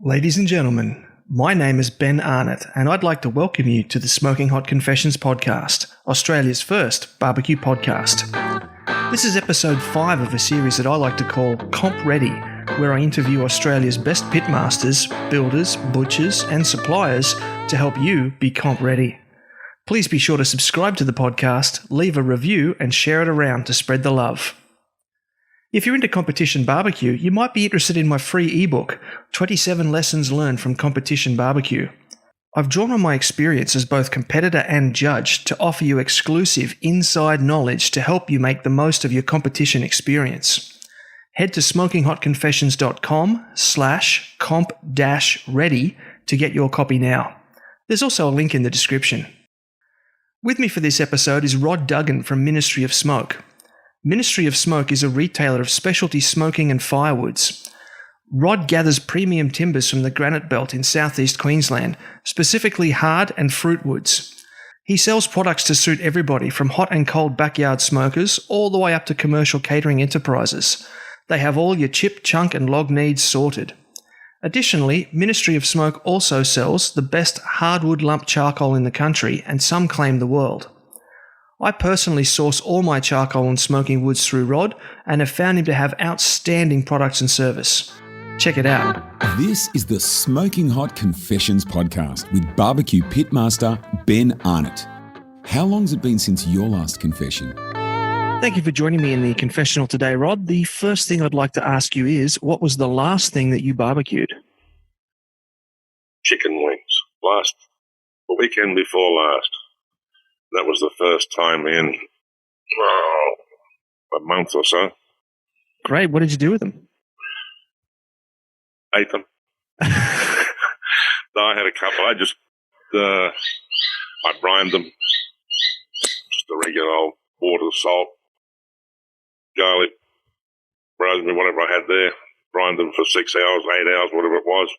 Ladies and gentlemen, my name is Ben Arnott, and I'd like to welcome you to the Smoking Hot Confessions podcast, Australia's first barbecue podcast. This is episode 5 of a series that I like to call Comp Ready, where I interview Australia's best pitmasters, builders, butchers, and suppliers to help you be comp ready. Please be sure to subscribe to the podcast, leave a review, and share it around to spread the love. If you're into competition barbecue, you might be interested in my free ebook, 27 Lessons Learned from Competition Barbecue. I've drawn on my experience as both competitor and judge to offer you exclusive inside knowledge to help you make the most of your competition experience. Head to smokinghotconfessions.com/comp-ready to get your copy now. There's also a link in the description. With me for this episode is Rod Duggan from Ministry of Smoke. Ministry of Smoke is a retailer of specialty smoking and firewoods. Rod gathers premium timbers from the granite belt in southeast Queensland, specifically hard and fruit woods. He sells products to suit everybody from hot and cold backyard smokers all the way up to commercial catering enterprises. They have all your chip, chunk and log needs sorted. Additionally, Ministry of Smoke also sells the best hardwood lump charcoal in the country, and some claim the world. I personally source all my charcoal and smoking woods through Rod and have found him to have outstanding products and service. Check it out. This is the Smoking Hot Confessions podcast with barbecue pitmaster Ben Arnott. How long's it been since your last confession? Thank you for joining me in the confessional today, Rod. The first thing I'd like to ask you is, what was the last thing that you barbecued? Chicken wings. The weekend before last. That was the first time in a month or so. Great. What did you do with them? Ate them. I had a couple. I brined them. Just the regular old water, salt, garlic, rosemary, whatever I had there. Brined them for 6 hours, 8 hours, whatever it was.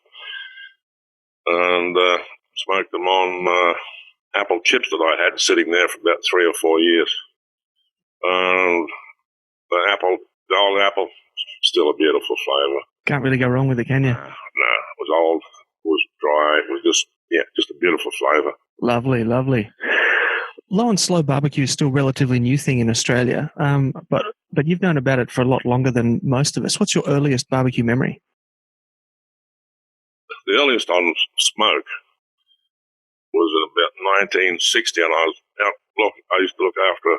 And smoked them on apple chips that I had sitting there for about 3 or 4 years. The old apple, still a beautiful flavour. Can't really go wrong with it, can you? No, it was old, it was dry, it was just a beautiful flavour. Lovely, lovely. Low and slow barbecue is still a relatively new thing in Australia, but you've known about it for a lot longer than most of us. What's your earliest barbecue memory? The earliest on smoke was in about 1960, and I used to look after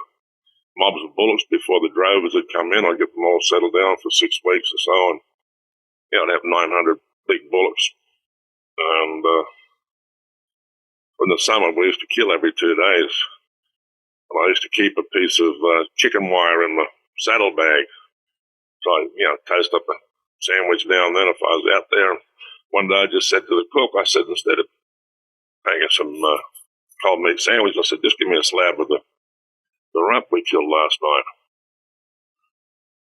mobs of bullocks before the drovers had come in. I'd get them all settled down for 6 weeks or so, and I'd have 900 big bullocks. And in the summer, we used to kill every 2 days. And I used to keep a piece of chicken wire in my saddlebag. So I, toast up a sandwich down then if I was out there. And one day I just said to the cook, I said, instead of making some cold meat sandwich, I said, just give me a slab of the rump we killed last night.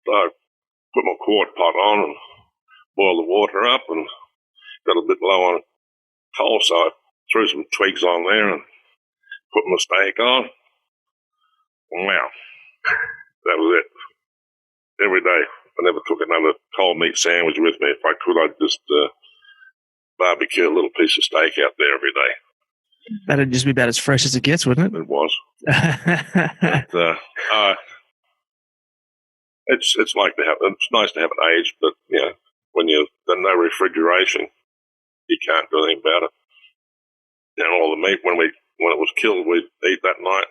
So I put my quart pot on and boiled the water up and got a bit low on coal, so I threw some twigs on there and put my steak on. Wow, that was it. Every day. I never took another cold meat sandwich with me. If I could, I'd just barbecue a little piece of steak out there every day. That'd just be about as fresh as it gets, wouldn't it? It was. But, it's like it's nice to have it aged, but when there's no refrigeration, you can't do anything about it. And all the meat when it was killed, we'd eat that night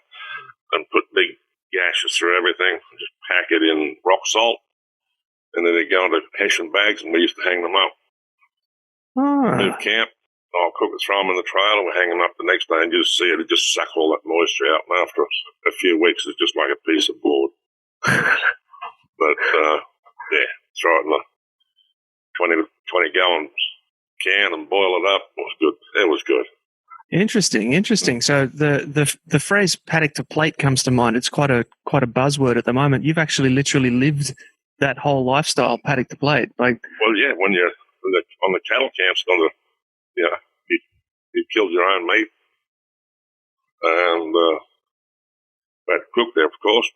and put big gashes through everything, just pack it in rock salt, and then they'd go into Hessian bags, and we used to hang them up. Move camp. I'll cook it, throw them in the trailer, we'll hang them up the next day, and you just see it just suck all that moisture out. And after a few weeks, it's just like a piece of board. But, throw it in a 20-gallon can and boil it up. It was good. It was good. Interesting. So the phrase paddock to plate comes to mind. It's quite a buzzword at the moment. You've actually literally lived that whole lifestyle, paddock to plate. When you're on the cattle camps, you killed your own meat, and we had to cook there, of course.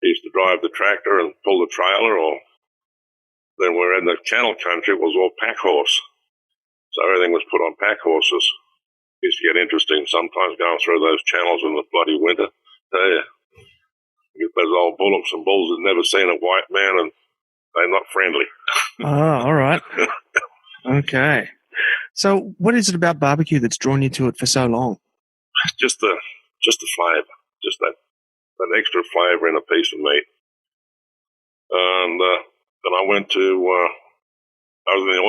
He used to drive the tractor and pull the trailer, or then we're in the Channel Country, it was all pack horse. So everything was put on pack horses. It used to get interesting sometimes going through those channels in the bloody winter. Tell you, you get those old bullocks and bulls that never seen a white man, and they're not friendly. Oh, all right. Okay. So what is it about barbecue that's drawn you to it for so long? Just the flavour, just that extra flavour in a piece of meat. And then I went to, I was in the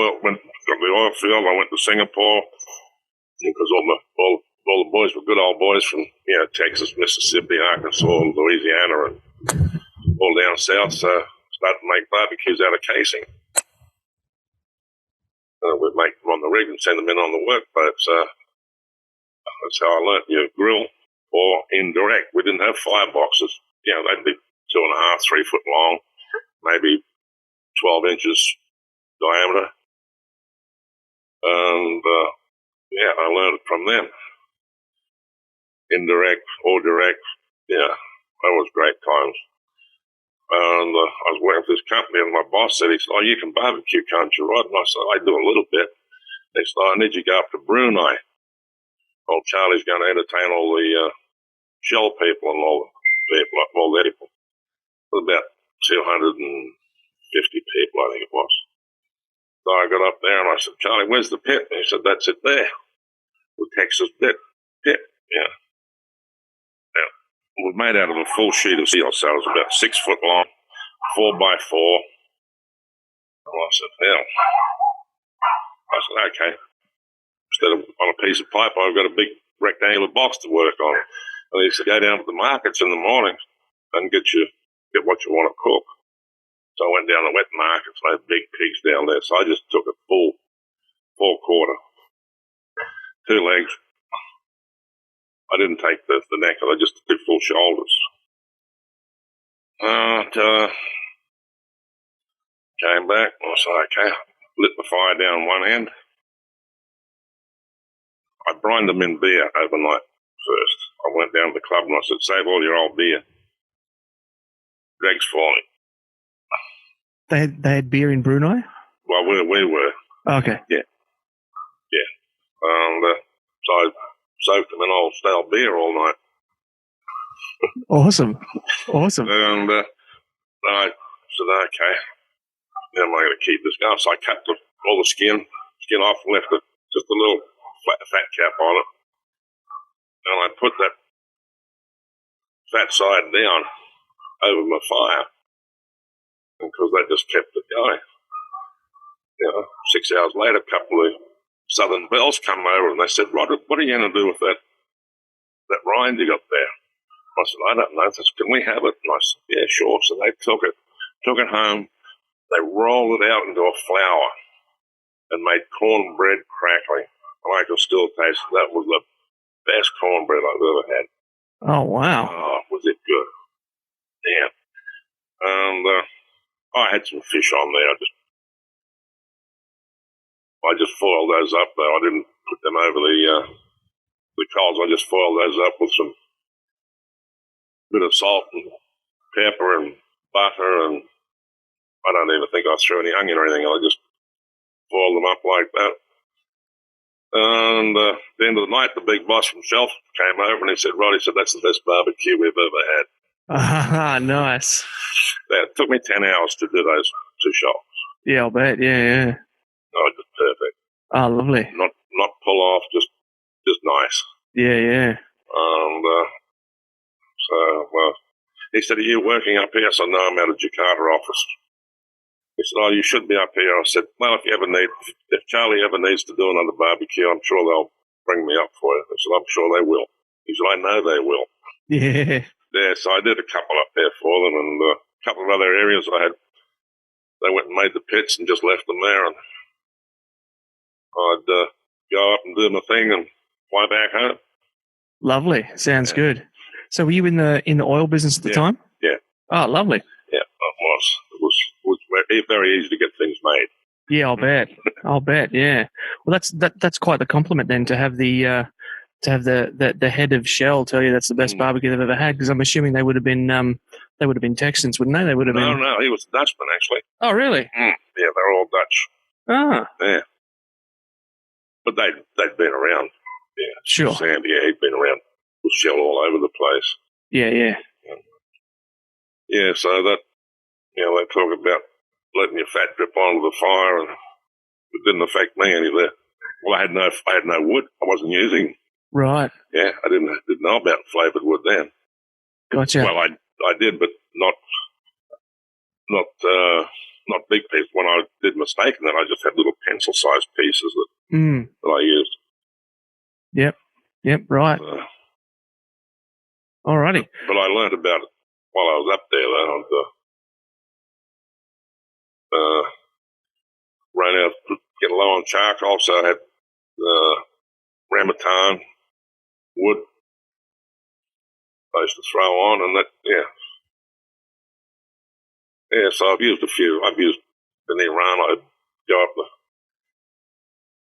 oil field. I went to Singapore because all the boys were good old boys from Texas, Mississippi, Arkansas, Louisiana, and all down south. So started to make barbecues out of casing. We'd make them on the rig and send them in on the work boat. So that's how I learnt. You grill or indirect. We didn't have fireboxes. They'd be 2.5, 3 foot long, maybe 12 inches diameter. And I learned it from them. Indirect or direct, that was great times. And I was working for this company, and my boss said, he said, "Oh, you can barbecue, can't you, Rod?" And I said, "I do a little bit." And he said, "I need you to go up to Brunei. Old Charlie's going to entertain all the Shell people and all the people, all the people." It was about 250 people, I think it was. So I got up there, and I said, "Charlie, where's the pit?" And he said, "That's it there, the Texas pit." Yeah. It was made out of a full sheet of steel, so it was about 6 foot long, 4x4. And I said, "Hell." I said, "Okay." Instead of on a piece of pipe, I've got a big rectangular box to work on. And he said, "Go down to the markets in the morning and get what you want to cook." So I went down to the wet markets. They had big pigs down there, so I just took a full quarter, 2 legs. I didn't take the neck, I just did full shoulders. Came back, I said, "Okay," lit the fire down one end. I brined them in beer overnight first. I went down to the club and I said, "Save all your old beer. Greg's falling." They had beer in Brunei? Well, we were. Okay. Yeah. And so I soaked them in old stale beer all night. Awesome. And I said, "Okay, how am I going to keep this going?" So I cut all the skin off and left just a little fat cap on it. And I put that fat side down over my fire because that just kept it going. 6 hours later, a couple of Southern Belles come over and they said, "Rod, what are you going to do with that rind you got there?" I said, "I don't know." They said, "Can we have it?" And I said, "Yeah, sure." So they took it home. They rolled it out into a flour and made cornbread crackling. And I can still taste it. That was the best cornbread I've ever had. Oh, wow. Oh, was it good? Damn. And I had some fish on there. I just foiled those up, though. I didn't put them over the coals. I just foiled those up with some bit of salt and pepper and butter, and I don't even think I threw any onion or anything. I just foiled them up like that. And at the end of the night, the big boss from Shelf came over and he said, "Rod," he said, "that's the best barbecue we've ever had." Ah, nice. It took me 10 hours to do those 2 shots. Yeah, I'll bet. Yeah. Oh, just perfect. Oh, lovely. Not pull off, just nice. Yeah. And he said, "Are you working up here?" I said, "No, I'm out of Jakarta office." He said, "Oh, you should be up here." I said, "Well, if Charlie ever needs to do another barbecue, I'm sure they'll bring me up for it." I said, "I'm sure they will." He said, "I know they will." Yeah. Yeah, so I did a couple up there for them, and a couple of other areas they went and made the pits and just left them there, and I'd go up and do my thing and fly back home. Lovely. Sounds good. So were you in the oil business at the time? Yeah. Oh, lovely. Yeah, it was. It was very easy to get things made. Yeah, I'll bet. Yeah. Well, that's quite the compliment then to have the to have the head of Shell tell you that's the best barbecue they've ever had, because I'm assuming they would have been Texans, wouldn't they? They would have been. No, he was a Dutchman actually. Oh, really? Yeah, they're all Dutch. Ah, yeah. But they'd been around. Yeah, sure. Sandy, he'd been around with Shell all over the place. Yeah. Yeah, so that, they talk about letting your fat drip onto the fire, and it didn't affect me any there. Well, I had no wood. I wasn't using. Right. Yeah, I didn't know about flavoured wood then. Gotcha. Well, I did, but not big pieces. When I did mistaken that, I just had little pencil-sized pieces that I used. Yep. Right. Alrighty. But I learned about it while I was up there. Though, ran out, getting low on charcoal, so I had rambutan wood I used to throw on, and that, so I've used a few. I've used in Iran. I'd go up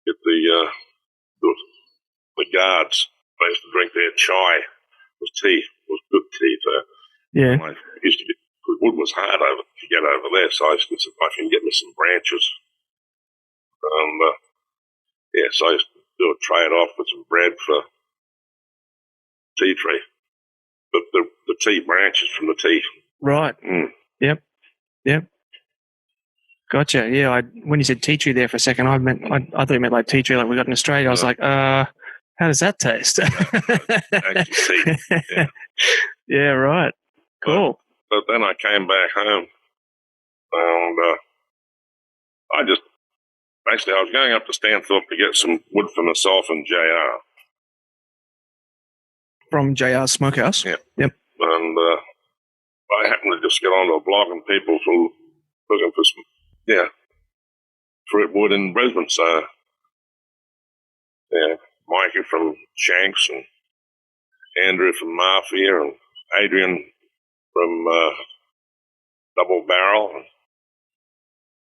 get the guards. I used to drink their chai. It was tea. It was good tea. So yeah. I used to because wood was hard to get over there, so I used to say, if I can get me some branches. So I used to do a trade off with some bread for tea tree. But the tea branches from the tea. Right. Yep. Gotcha. Yeah. When you said tea tree there for a second, I thought you meant like tea tree like we got in Australia. I was like, how does that taste? Actually, tea. Yeah. Right. Cool. But then I came back home, and I was going up to Stanthorpe to get some wood for myself and JR. From JR Smokehouse? Yeah. Yep. And I happened to just get onto a blog and people were looking for some, fruit wood in Brisbane. So, Mikey from Shanks and Andrew from Mafia and Adrian from Double Barrel and a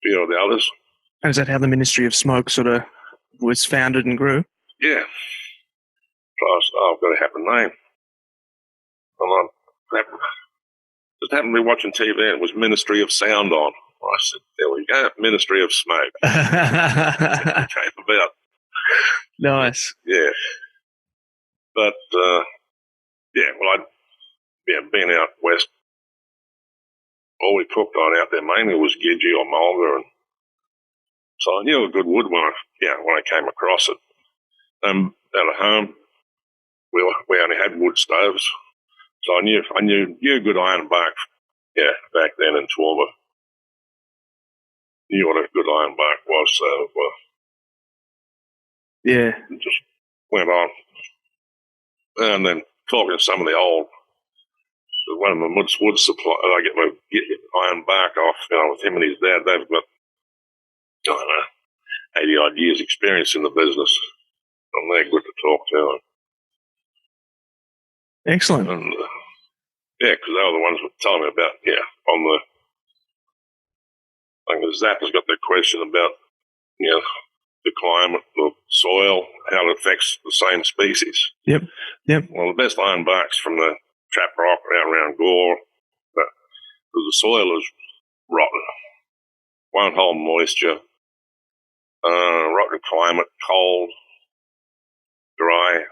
few of the others. And is that how the Ministry of Smoke sort of was founded and grew? Yeah. So I said, I've got a happy name. And I just happened to be watching TV and it was Ministry of Sound on. I said, there we go, Ministry of Smoke. It came about. Nice. Yeah. But, being out west, all we cooked on out there mainly was Gidgee or Mulga, and so I knew a good wood when I came across it. At home, we only had wood stoves, so I knew good iron bark. Yeah, back then in Toowoomba, knew what a good iron bark was. So it just went on, and then talking to some of the old. One of my wood supply, I get my iron bark off, with him and his dad. They've got, 80 odd years experience in the business, and they're good to talk to. Excellent. And because they were the ones who were telling me about, I think Zappa's got the question about, the climate, the soil, how it affects the same species. Yep. Well, the best iron bark's from the trap rock out around Gore, because the soil is rotten, won't hold moisture, rotten climate, cold, dry,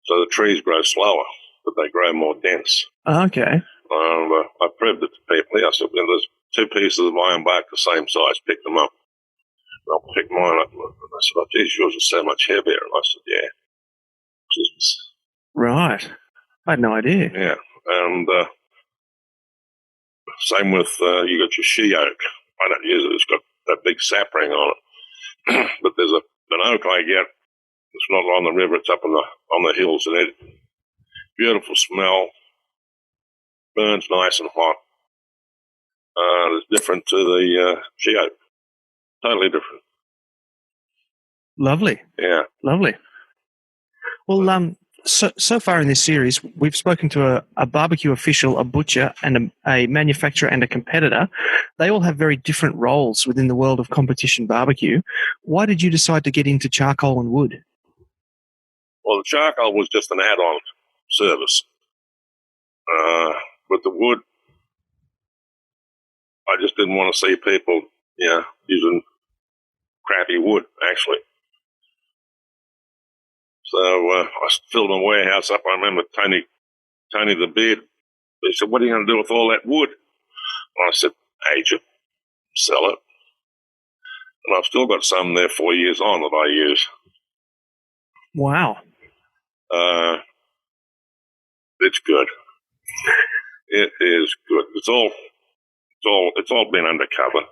so the trees grow slower, but they grow more dense. Okay. I proved it to people. I said, there's two pieces of iron bark the same size, pick them up. And I'll pick mine up. And I said, geez, yours is so much heavier. And I said, yeah. Right. I had no idea. Yeah. And same with, you got your she oak. I don't use it. It's got that big sap ring on it. But there's an oak I get. It's not on the river. It's up on the hills. And it beautiful smell. Burns nice and hot. It's different to the she oak. Totally different. Lovely. Yeah. Lovely. Well, so far in this series, we've spoken to a barbecue official, a butcher, and a manufacturer and a competitor. They all have very different roles within the world of competition barbecue. Why did you decide to get into charcoal and wood? Well, the charcoal was just an add-on service. With the wood, I just didn't want to see people, using crappy wood, actually. So I filled my warehouse up. I remember Tony the Beard, he said, "What are you going to do with all that wood?" And I said, "Age it, sell it." And I've still got some there 4 years on that I use. Wow. It's good. It is good. It's all been undercover.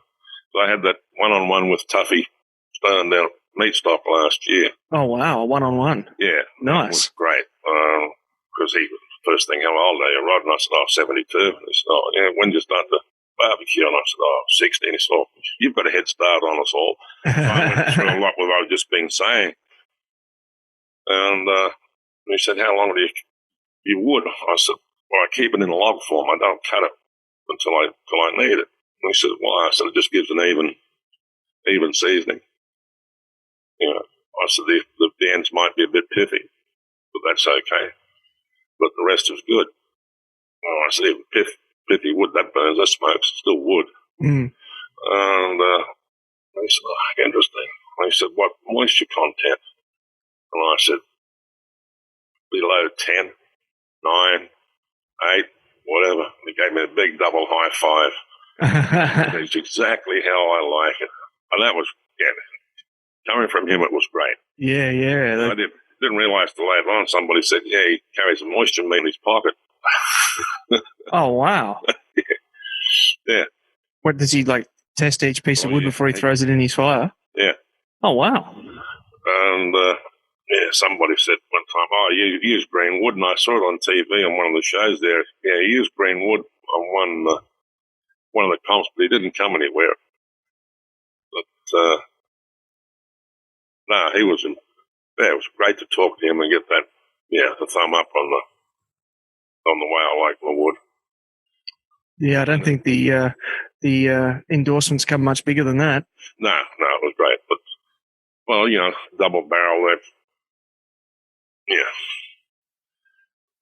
So I had that one-on-one with Tuffy standing down at Meat Stock last year. Oh, wow. A one-on-one. Yeah. Nice. It was great. Because he was the first thing, "How old are you, Rod?" And I said, 72. And he said, "Oh, yeah, when did you start the barbecue?" And I said, 60. And he said, "Oh, you've got a head start on us all." So I went through a lot what I've just been saying. And he said, "How long do you wood?" I said, "Well, I keep it in log form. I don't cut it until I need it." And he said, "Why?" I said, "It just gives an even seasoning." I said, the ends might be a bit pithy, but that's okay. But the rest is good. Well, I said, pithy wood, that burns, that smokes, it's still wood. Mm. And he said, "Interesting." And he said, "What moisture content?" And I said, "Below 10, 9, 8, whatever." And he gave me a big double high five. That's exactly how I like it. And that was, coming from him, it was great. Yeah. I didn't realise till later on, somebody said, "Yeah, he carries a moisture meter in his pocket." Oh, wow. Yeah. What, does he, test each piece of wood before he throws it in his fire? Yeah. Oh, wow. And, somebody said one time, "Oh, you use green wood," and I saw it on TV on one of the shows there. Yeah, he used green wood on one of the comps, but he didn't come anywhere. But, no, he was it was great to talk to him and get that, the thumb up on the way I like my wood. Yeah, I don't think the endorsements come much bigger than that. No, it was great. But, well, double barrel,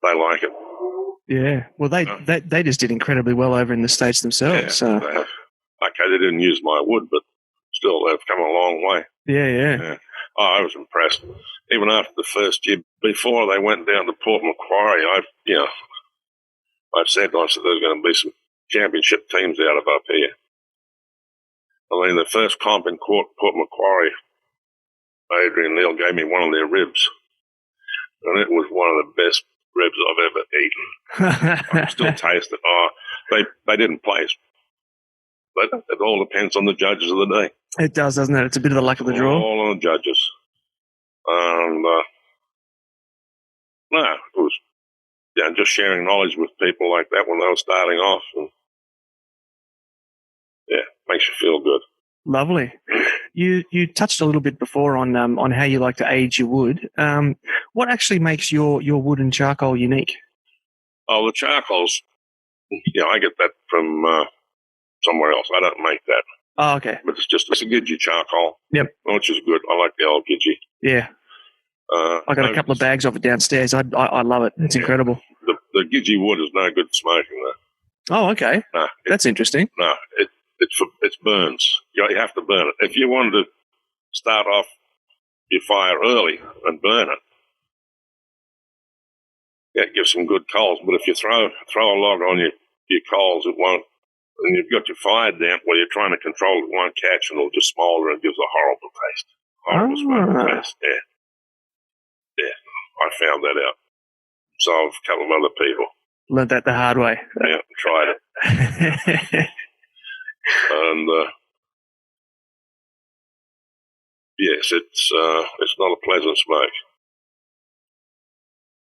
they like it. Yeah. Well, they just did incredibly well over in the States themselves. Yeah, So. Okay, they didn't use my wood, but still, they've come a long way. Yeah. Oh, I was impressed. Even after the first year, before they went down to Port Macquarie, I said there's going to be some championship teams out of up here. I mean, the first comp in Port Macquarie, Adrian Neal gave me one of their ribs, and it was one of the best ribs I've ever eaten. I can still taste it. Oh, they didn't place. But it all depends on the judges of the day. It does, doesn't it? It's a bit of the luck of the draw. All on the judges. And, it was, just sharing knowledge with people like that when they were starting off. And, makes you feel good. Lovely. You touched a little bit before on how you like to age your wood. What actually makes your wood and charcoal unique? Oh, the charcoals, I get that from somewhere else. I don't make that. Oh, okay. But it's a Gidgee charcoal. Yep. Which is good. I like the old Gidgee. Yeah. I got a couple of bags of it downstairs. I love it. It's incredible. The Gidgee wood is no good for smoking, though. Oh, okay. No, that's interesting. No, it's burns. You have to burn it. If you wanted to start off your fire early and burn it, it gives some good coals. But if you throw a log on your coals, it won't. And you've got your fire damp where you're trying to control it, won't catch, and it'll just smolder and gives a horrible taste. Horrible smoking taste. Yeah. I found that out. So I've a couple of other people. Learned that the hard way. Yeah, tried it. And yes, it's not a pleasant smoke.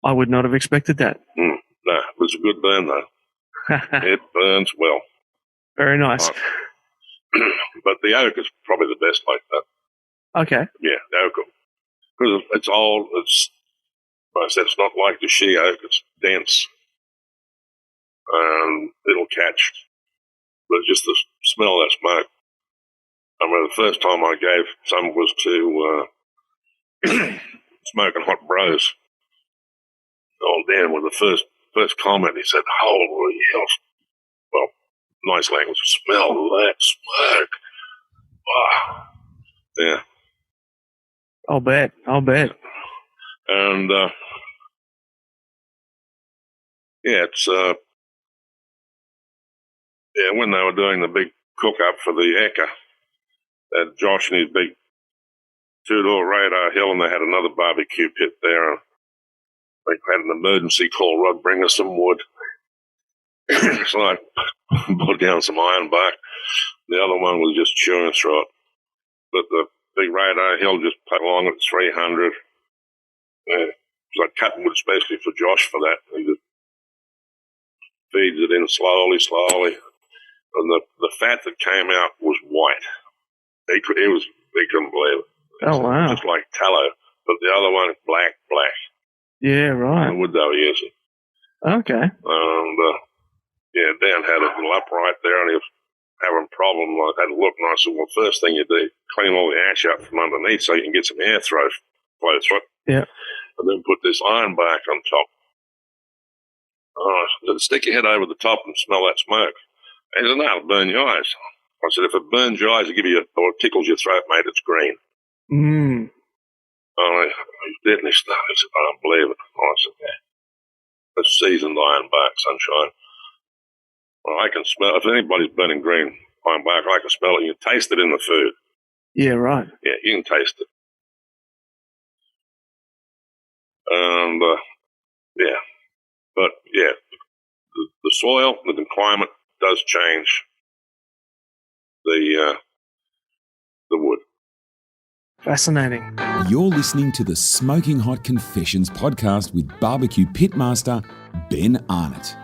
I would not have expected that. No, it's a good burn though. It burns well. Very nice. But the oak is probably the best like that. Okay. Yeah, the oak. Because it's old. Like I said, it's not like the she oak. It's dense. And it'll catch. But just the smell of that smoke. I remember the first time I gave some was to Smoking Hot Bros. old Dan with the first comment, he said, "Holy hell!" Well, nice language. Smell that smoke. Wow. Yeah. I'll bet. And it's when they were doing the big cook up for the Eka, Josh and his big 2-door radar hill, and they had another barbecue pit there. And they had an emergency call, Rod, bring us some wood. So I put down some iron bark. The other one was just chewing through it. But the big radar hill just put along at 300. So I cut wood especially for Josh for that. He just feeds it in slowly. And the fat that came out was white. He couldn't believe it. Oh, wow. Just like tallow. But the other one, black. Yeah, right. The wood they were using. Okay. And, Dan had a little upright there, and he was having a problem. I had to look, and I said, well, first thing you do, clean all the ash out from underneath so you can get some air flow through it. Yeah. And then put this iron bark on top. I said, stick your head over the top and smell that smoke. He said, no, it'll burn your eyes. I said, if it burns your eyes, or it tickles your throat, mate, it's green. Mm. He's dead in his stuff. He said, I don't believe it. I said, yeah. It's seasoned iron bark, sunshine. Well, I can smell, if anybody's burning green iron bark, I can smell it. You can taste it in the food. Yeah, right. Yeah, you can taste it. And, But, the soil, the climate does change the wood. Fascinating. You're listening to the Smoking Hot Confessions podcast with barbecue pitmaster Ben Arnott.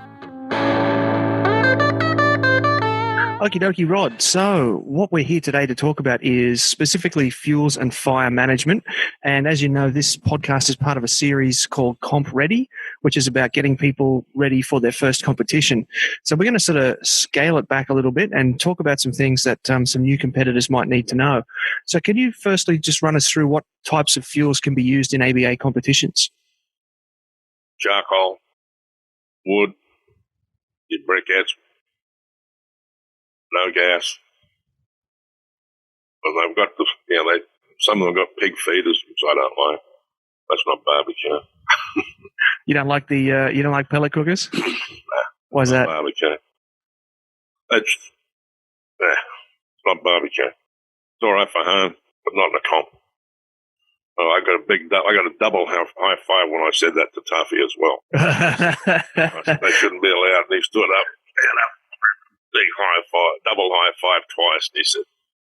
Okie dokie, Rod. So what we're here today to talk about is specifically fuels and fire management. And as you know, this podcast is part of a series called Comp Ready, which is about getting people ready for their first competition. So we're going to sort of scale it back a little bit and talk about some things that some new competitors might need to know. So can you firstly just run us through what types of fuels can be used in ABA competitions? Charcoal, wood, your briquettes, no gas. But they've got some of them got pig feeders, which I don't like. That's not barbecue. You don't like you don't like pellet cookers? Nah. Why is that? Barbecue. It's not barbecue. It's all right for home, but not in a comp. Oh, I got a double high five when I said that to Tuffy as well. I said they shouldn't be allowed, and he stood up and up. Big high five, double high five twice, and he said,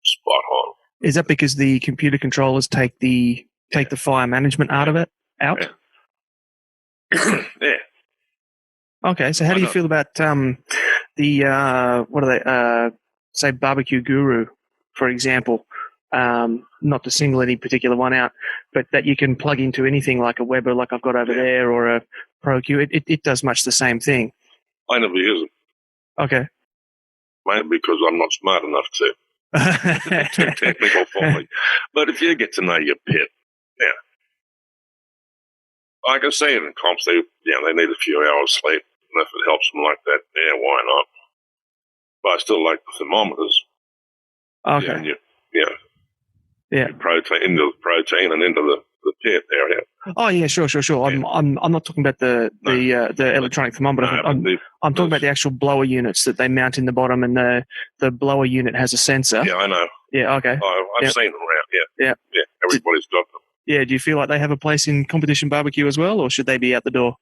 spot on. Is that because the computer controllers take the fire management out? Yeah. Okay, so how do you feel about say Barbecue Guru, for example? Not to single any particular one out, but that you can plug into anything like a Weber, like I've got over there, or a ProQ. It does much the same thing. I never use it. Okay. Mainly because I'm not smart enough to. It's too technical for me. But if you get to know your pit, I can see it in comps. They need a few hours sleep, and if it helps them like that, why not? But I still like the thermometers. Okay. Protein into the protein and into the pit area. Oh yeah, sure. Yeah. I'm not talking about the electronic thermometer. I'm talking about the actual blower units that they mount in the bottom, and the blower unit has a sensor. Yeah, I know. Yeah, okay. I've seen them around. Yeah. Everybody's got them. Yeah. Do you feel like they have a place in competition barbecue as well, or should they be out the door?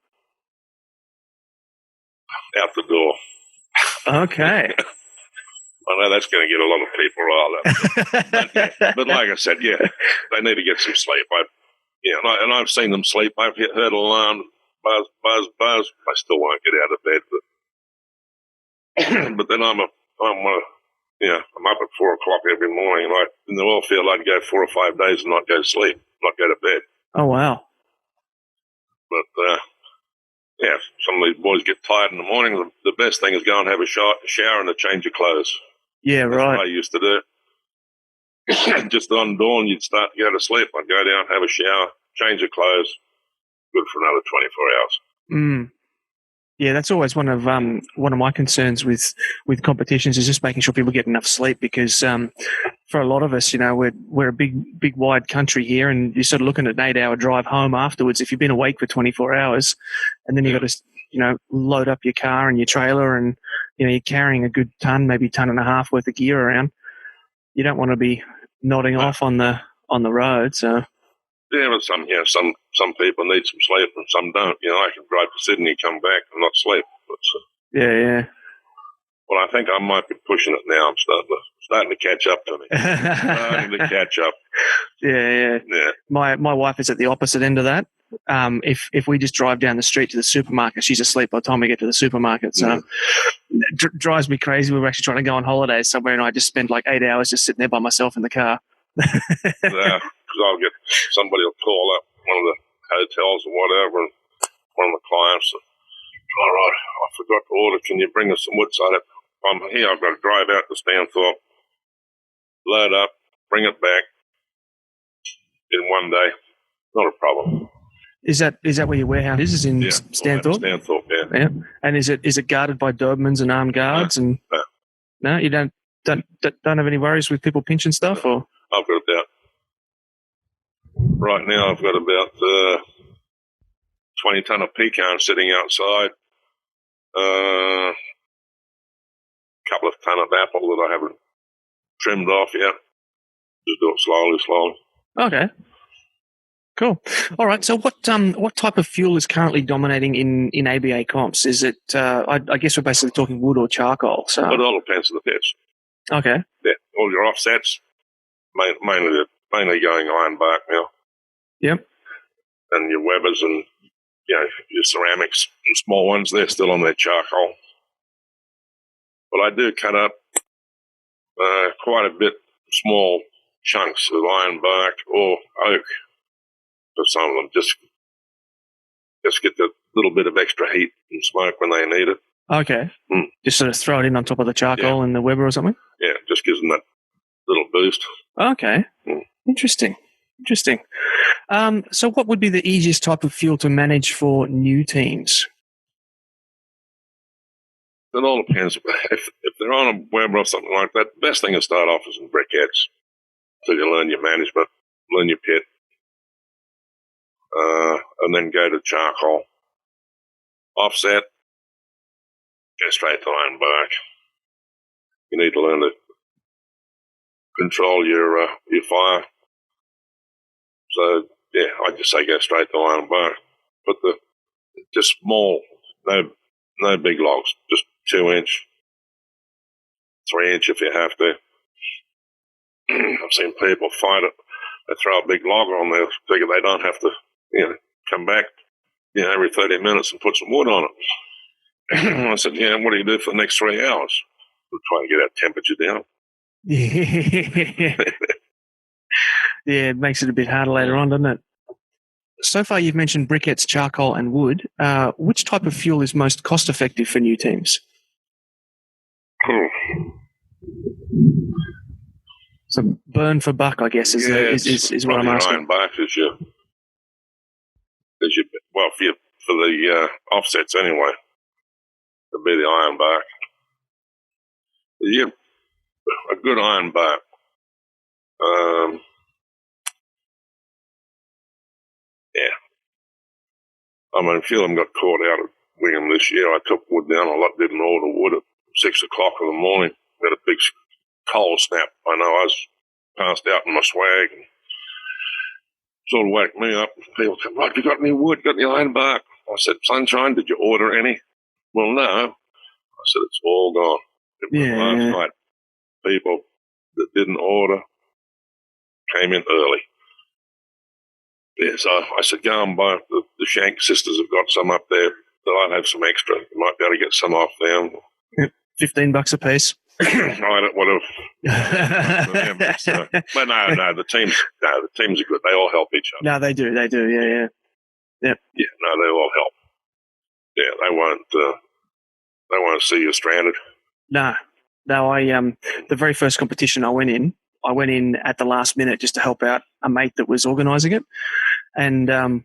Out the door. Okay. I know that's going to get a lot of people riled up. But like I said, they need to get some sleep. And I've seen them sleep. I've heard alarm, buzz. I still won't get out of bed. But then I'm up at 4 o'clock every morning. And in the oil field, I'd go 4 or 5 days and not go to sleep, not go to bed. Oh, wow. But, some of these boys get tired in the morning. The best thing is go and have a shower and a change of clothes. Yeah, That's right. what I used to do. Just on dawn, you'd start to go to sleep. I'd go down, have a shower, change of clothes. Good for another 24 hours. Mm. Yeah, that's always one of my concerns with competitions is just making sure people get enough sleep because for a lot of us, we're a big wide country here, and you're sort of looking at an 8-hour drive home afterwards if you've been awake for 24 hours, and then you've got to load up your car and your trailer, and you're carrying a good ton, maybe ton and a half worth of gear around. You don't want to be nodding off on the road, so. Yeah, but some people need some sleep and some don't. I can drive to Sydney, come back and not sleep. But, yeah. Well, I think I might be pushing it now. I'm starting to catch up to me. Starting to catch up. Yeah. My wife is at the opposite end of that. If we just drive down the street to the supermarket, she's asleep by the time we get to the supermarket. So it drives me crazy. We were actually trying to go on holidays somewhere, and I just spend like 8 hours just sitting there by myself in the car. Yeah, because somebody will call up one of the hotels or whatever, and one of the clients, all right, I forgot to order, can you bring us some wood cider? I'm here, I've got to drive out to Stanthorpe, load up, bring it back in one day. Not a problem. Is that where your warehouse is in Stanthorpe? Stanthorpe, yeah. And is it guarded by Dobermans and armed guards? No. No, you don't have any worries with people pinching stuff, or? I've got about, right now I've got about 20 ton of pecan sitting outside, a couple of ton of apple that I haven't trimmed off yet. Just do it slowly. Okay. Cool. All right. So what type of fuel is currently dominating in ABA comps? Is it, I guess we're basically talking wood or charcoal. So it all depends on the pits. Okay. Yeah, all your offsets, mainly going ironbark now. Yep. And your Webers and your ceramics, and small ones, they're still on their charcoal. But I do cut up quite a bit small chunks of ironbark or oak for some of them. Just get the little bit of extra heat and smoke when they need it. Okay. Just sort of throw it in on top of the charcoal and the Weber or something? Yeah, just gives them that little boost. Okay. Interesting. So what would be the easiest type of fuel to manage for new teams? It all depends. If they're on a Weber or something like that, the best thing to start off is in briquettes. So you learn your management, learn your pit, and then go to charcoal. Offset, go straight to ironbark. You need to learn to control your fire. So, yeah, I just say go straight to ironbark. But just small, no big logs, just 2-inch, 3-inch if you have to. I've seen people fight it. They throw a big log on there, figure they don't have to, come back, every 30 minutes and put some wood on it. I said, what do you do for the next 3 hours? We'll try and get our temperature down. Yeah, it makes it a bit harder later on, doesn't it? So far, you've mentioned briquettes, charcoal, and wood. Which type of fuel is most cost-effective for new teams? So, burn for buck, I guess, is what I'm asking. Ironbark is for the offsets anyway. It'll be the ironbark. Yeah, a good ironbark. I mean, a few of them got caught out of Wingham this year. I took wood down. I didn't order wood at 6 o'clock in the morning. We had a big cold snap. I know I was passed out in my swag. And sort of woke me up. People said, Rod, you got any wood? Got any ironbark? I said, Sunshine, did you order any? Well, no. I said, it's all gone. Last night, people that didn't order came in early. Yeah, so I said, go and buy, the Shank sisters have got some up there. That I'd have some extra. You might be able to get some off them. Yep, $15 a piece. I would have. But no, the teams are good. They all help each other. No, they do, yeah. Yep. Yeah, no, they all help. Yeah, they won't see you stranded. No, I the very first competition I went in at the last minute just to help out a mate that was organising it, and I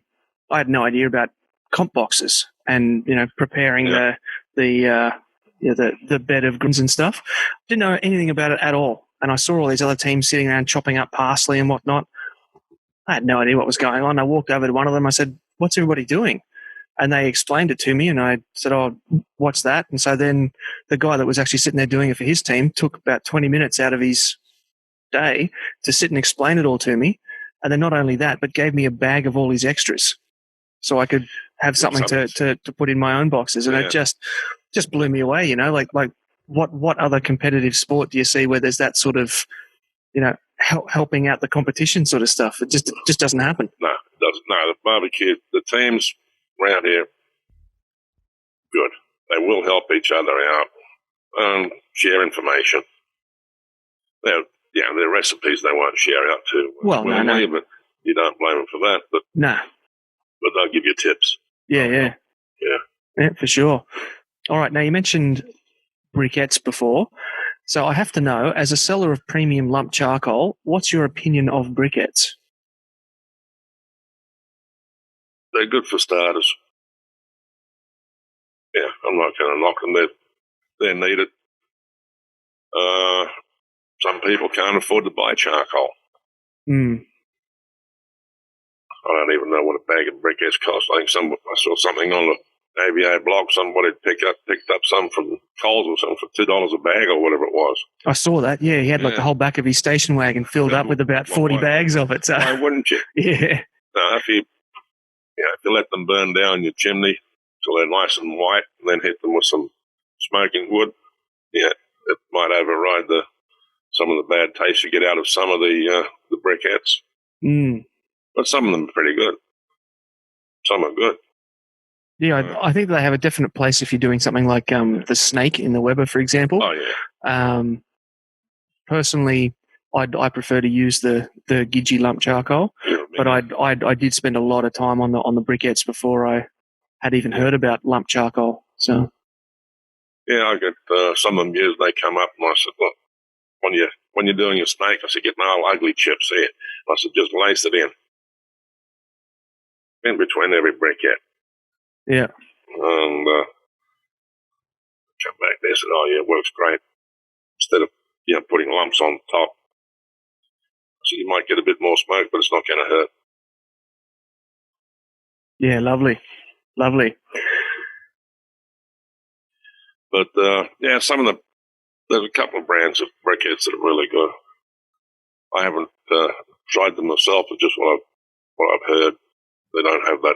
had no idea about comp boxes. and preparing the bed of greens and stuff. Didn't know anything about it at all, and I saw all these other teams sitting around chopping up parsley and whatnot. I had no idea what was going on. I walked over to one of them. I said, "What's everybody doing?" And they explained it to me, and I said, "Oh, what's that?" And so then the guy that was actually sitting there doing it for his team took about 20 minutes out of his day to sit and explain it all to me. And then not only that, but gave me a bag of all his extras so I could have something to put in my own boxes. And it just blew me away, like what other competitive sport do you see where there's that sort of, helping out the competition sort of stuff? It just doesn't happen. No, it doesn't. No, the barbecue, the teams around here, good. They will help each other out, share information. Their recipes they won't share out too willingly, but you don't blame them for that. But they'll give you tips. Yeah, for sure. All right, now you mentioned briquettes before, so I have to know, as a seller of premium lump charcoal, what's your opinion of briquettes? They're good for starters. Yeah, I'm not going to knock them. They're needed. Some people can't afford to buy charcoal. Mm. I don't even know what a bag of briquettes costs. I think I saw something on the AVA blog. Somebody picked up some from Coles or something for $2 a bag or whatever it was. I saw that. Yeah, he had the whole back of his station wagon filled up with about 40 bags of it. So. Why wouldn't you? Yeah. No, if you let them burn down your chimney till they're nice and white, and then hit them with some smoking wood, it might override some of the bad taste you get out of some of the briquettes. Mm. But some of them are pretty good. Some are good. Yeah, I think they have a definite place if you're doing something like the snake in the Weber, for example. Oh, yeah. Personally, I prefer to use the Gidgee lump charcoal, but I did spend a lot of time on the briquettes before I had even heard about lump charcoal. So. Yeah, I get some of them years they come up and I said, look, when you're doing your snake, I said, get no ugly chips here. I said, just lace it in between every briquette. Yeah. And come back there and said, oh yeah, it works great. Instead of putting lumps on top. So you might get a bit more smoke, but it's not going to hurt. Yeah, lovely. But there's a couple of brands of briquettes that are really good. I haven't tried them myself, but just what I've heard, they don't have that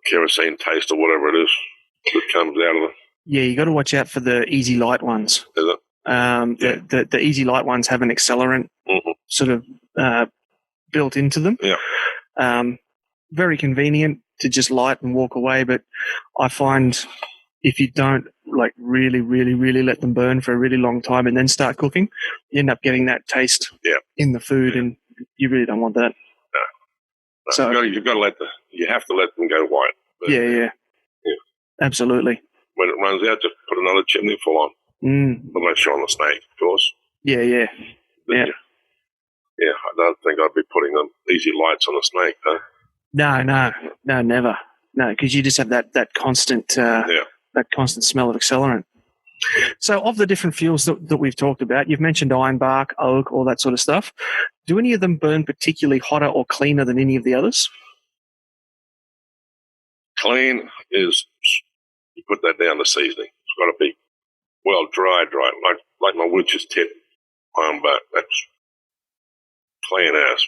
kerosene taste or whatever it is that comes out of them. Yeah, you got to watch out for the easy light ones. Is it? The easy light ones have an accelerant sort of built into them. Yeah. Very convenient to just light and walk away, but I find if you don't really, really, really let them burn for a really long time and then start cooking, you end up getting that taste in the food, and you really don't want that. No. So you have to let them go white. Yeah. Absolutely. When it runs out, just put another chimney full on. Unless you're on the snake, of course. Yeah. Yeah, I don't think I'd be putting them easy lights on a snake, though. No, never. No, because you just have that constant that constant smell of accelerant. So of the different fuels that we've talked about, you've mentioned ironbark, oak, all that sort of stuff. Do any of them burn particularly hotter or cleaner than any of the others? Clean is, you put that down to seasoning. It's got to be well dry, like my witch's tip ironbark. That's clean as.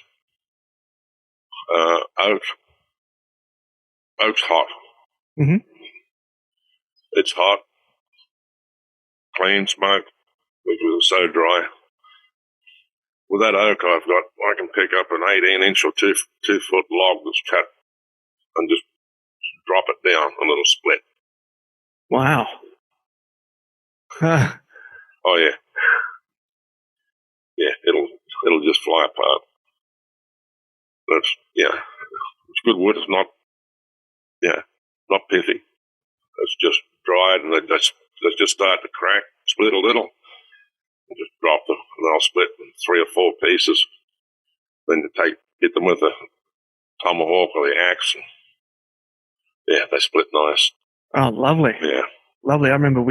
Oak's hot. Mm-hmm. It's hot, clean smoke, which is so dry. With that oak I can pick up an 18-inch or 2-foot log that's cut and just drop it down a little split. Wow. Oh yeah. Yeah, it'll just fly apart. It's good wood. It's not pithy. It's just dried, and they just start to crack, split a little, and just drop them, and they'll split in 3 or 4 pieces. Then you hit them with a tomahawk or the axe, and Yeah, they split nice. Oh, lovely. Yeah. Lovely. I remember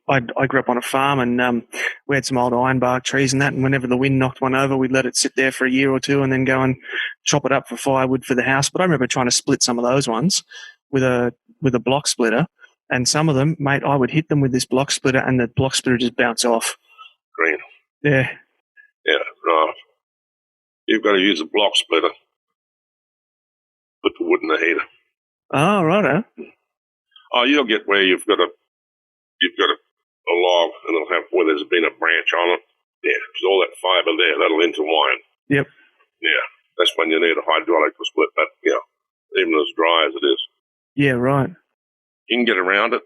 I grew up on a farm and we had some old ironbark trees and that, and whenever the wind knocked one over, we'd let it sit there for a year or two and then go and chop it up for firewood for the house. But I remember trying to split some of those ones with a block splitter, and some of them, mate, I would hit them with this block splitter and the block splitter just bounce off. Green. Yeah. Yeah, right. You've got to use a block splitter. Put the wood in the heater. Oh, righto. Oh, you'll get where you've got a log and it'll have where there's been a branch on it. Yeah, because all that fibre there, that'll intertwine. Yep. Yeah, that's when you need a hydraulic to split that, even as dry as it is. Yeah, right. You can get around it.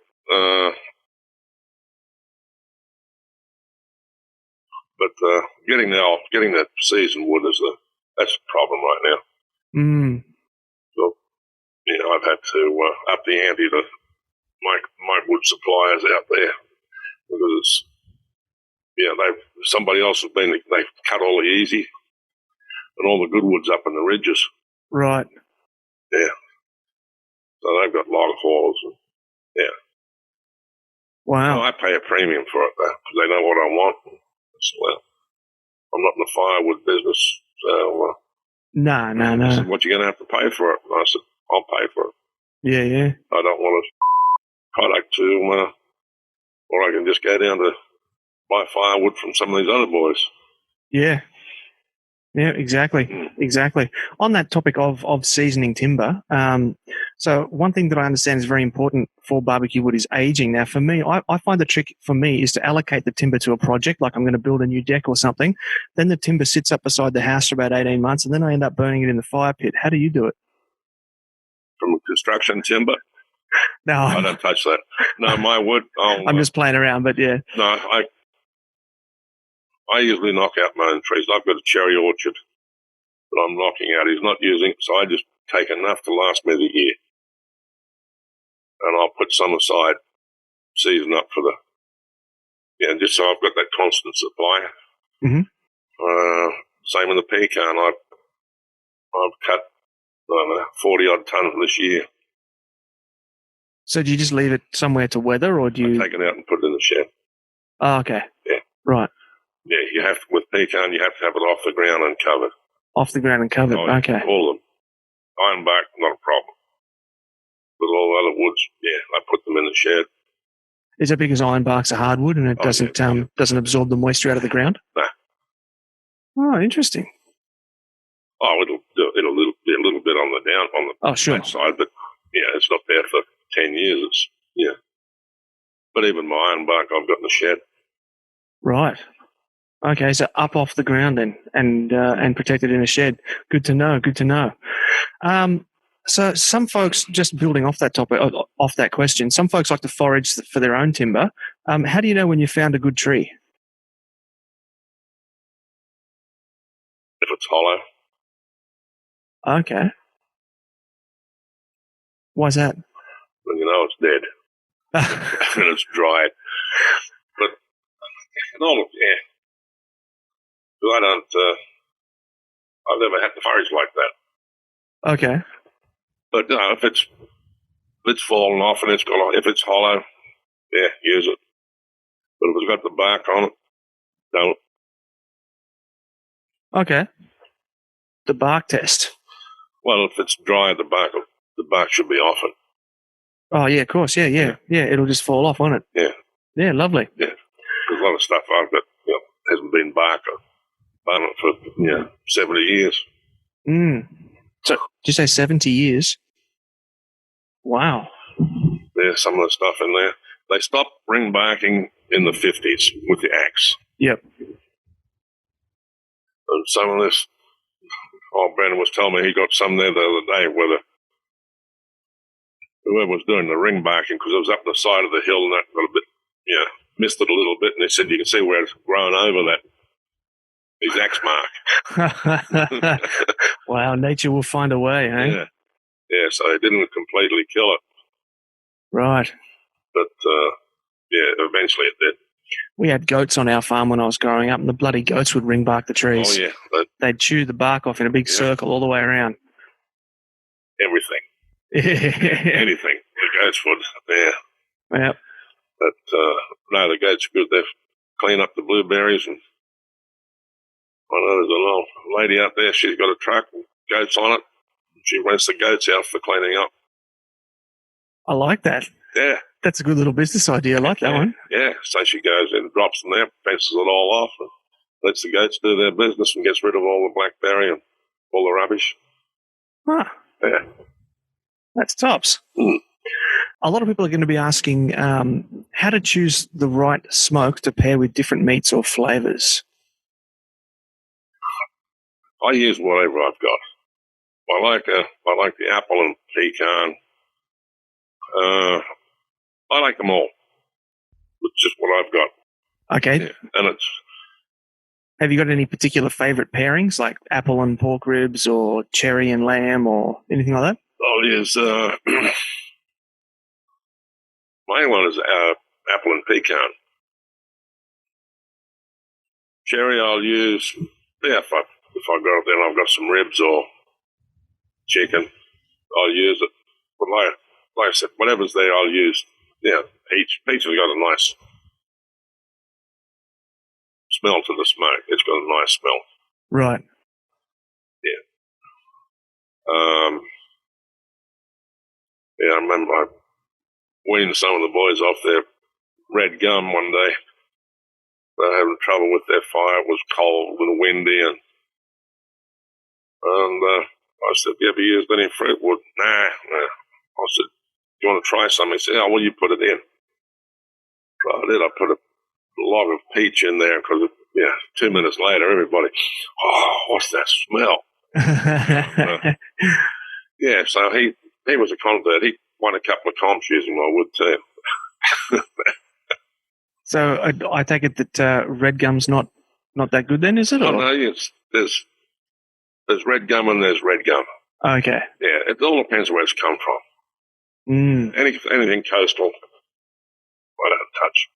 But getting that seasoned wood that's the problem right now. Mm. So, I've had to up the ante to my wood suppliers out there because somebody else they've cut all the easy and all the good wood's up in the ridges. Right. Yeah. So they've got log haulers. Yeah. Wow. Well, I pay a premium for it though because they know what I want. So, I'm not in the firewood business, so No. I said, what you going to have to pay for it? And I said, I'll pay for it. Yeah. I don't want a product to, or I can just go down to buy firewood from some of these other boys. Yeah. Yeah, exactly. Exactly. On that topic of seasoning timber, so one thing that I understand is very important for barbecue wood is aging. Now, for me, I find the trick for me is to allocate the timber to a project, like I'm going to build a new deck or something. Then the timber sits up beside the house for about 18 months, and then I end up burning it in the fire pit. How do you do it? From construction timber? No, I don't touch that. No, my wood. I'm just playing around, but yeah. No, I usually knock out my own trees. I've got a cherry orchard that I'm knocking out. He's not using it, so I just take enough to last me the year. And I'll put some aside, season up for just so I've got that constant supply. Mm-hmm. Same with the pecan. I've cut 40-odd tons this year. So do you just leave it somewhere to weather, or do you take it out and put it in the shed? Oh, okay. Yeah. Right. Yeah, you have to, with pecan, you have to have it off the ground and covered. Off the ground and covered. Oh, okay. All of them. Ironbark, not a problem. But all the other woods, I put them in the shed. Is it because ironbark's a hardwood and it doesn't absorb the moisture out of the ground? No. Oh, interesting. Oh, it'll be a little bit on the downside, but it's not there for 10 years. But even my ironbark I've got in the shed. Right. Okay, so up off the ground then, and protected in a shed. Good to know. Good to know. So some folks, just building off that topic, off that question, some folks like to forage for their own timber. How do you know when you found a good tree? If it's hollow. Okay. Why's that? Then you know it's dead. And it's dried. But I've never had to forage like that. Okay. But if it's fallen off and if it's hollow, use it. But if it's got the bark on it, don't. Okay. The bark test. Well, if it's dry, the bark should be off it. Oh yeah, of course. Yeah. It'll just fall off, won't it? Yeah. Yeah, lovely. Yeah. There's a lot of stuff I've got, hasn't been bark on it for 70 years. So, did you say 70 years? Wow. There's some of the stuff in there. They stopped ring barking in the 50s with the axe. Yep. And some of this, Brandon was telling me he got some there the other day where whoever was doing the ring barking, because it was up the side of the hill and that got a bit, missed it a little bit, and they said you can see where it's grown over his axe mark. Wow, nature will find a way, eh? Yeah, so they didn't completely kill it. Right. But, eventually it did. We had goats on our farm when I was growing up, and the bloody goats would ring bark the trees. Oh, yeah. They'd chew the bark off in a big circle all the way around. Everything. Anything. goat's foot, yeah. Yep. But no, the goat's good. They clean up the blueberries, and I know there's a little lady out there. She's got a truck with goats on it. She rents the goats out for cleaning up. I like that. Yeah. That's a good little business idea. I like that one. Yeah. So she goes in, drops them there, fences it all off, and lets the goats do their business and gets rid of all the blackberry and all the rubbish. Huh. Yeah. That's tops. Mm. A lot of people are going to be asking how to choose the right smoke to pair with different meats or flavors. I use whatever I've got. I like the apple and pecan. I like them all. It's just what I've got. Okay. Yeah. And have you got any particular favorite pairings, like apple and pork ribs or cherry and lamb or anything like that? I'll use my one is apple and pecan. Cherry I'll use, if I go out there and I've got some ribs or chicken, I'll use it. But like I said, whatever's there, I'll use. Yeah, peach has got a nice smell to the smoke. It's got a nice smell. Right. Yeah. I remember I weaned some of the boys off their red gum one day. They were having trouble with their fire. It was cold and windy, and I said, "Have you ever used any fruit wood?" Nah. I said, "Do you want to try something?" He said, "Oh, well, you put it in." So I did. I put a log of peach in there because, 2 minutes later, everybody, "Oh, what's that smell?" So he was a convert. He won a couple of comps using my wood too. So I take it that red gum's not that good then, is it? Oh, no, there's red gum and there's red gum. Okay. Yeah, it all depends where it's come from. Anything coastal, I don't touch.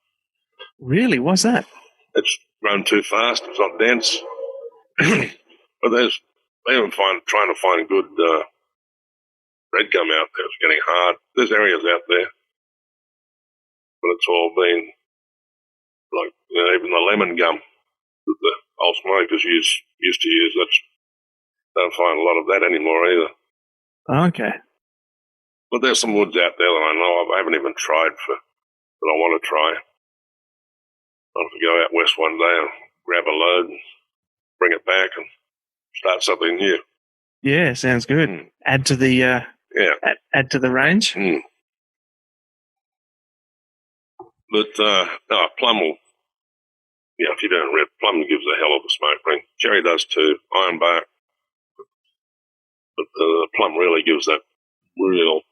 Really? What's that? It's grown too fast. It's not dense. But trying to find good red gum out there. It's getting hard. There's areas out there, but it's all been like even the lemon gum that the old smokers used to use. Don't find a lot of that anymore either. Okay. But there's some woods out there that I know of. I haven't even tried but I want to try. I'll have to go out west one day and grab a load and bring it back and start something new. Yeah, sounds good. Add to the add to the range. But plum will. Yeah, if you don't red, plum gives a hell of a smoke ring. Cherry does too. Ironbark. But the plum really gives that real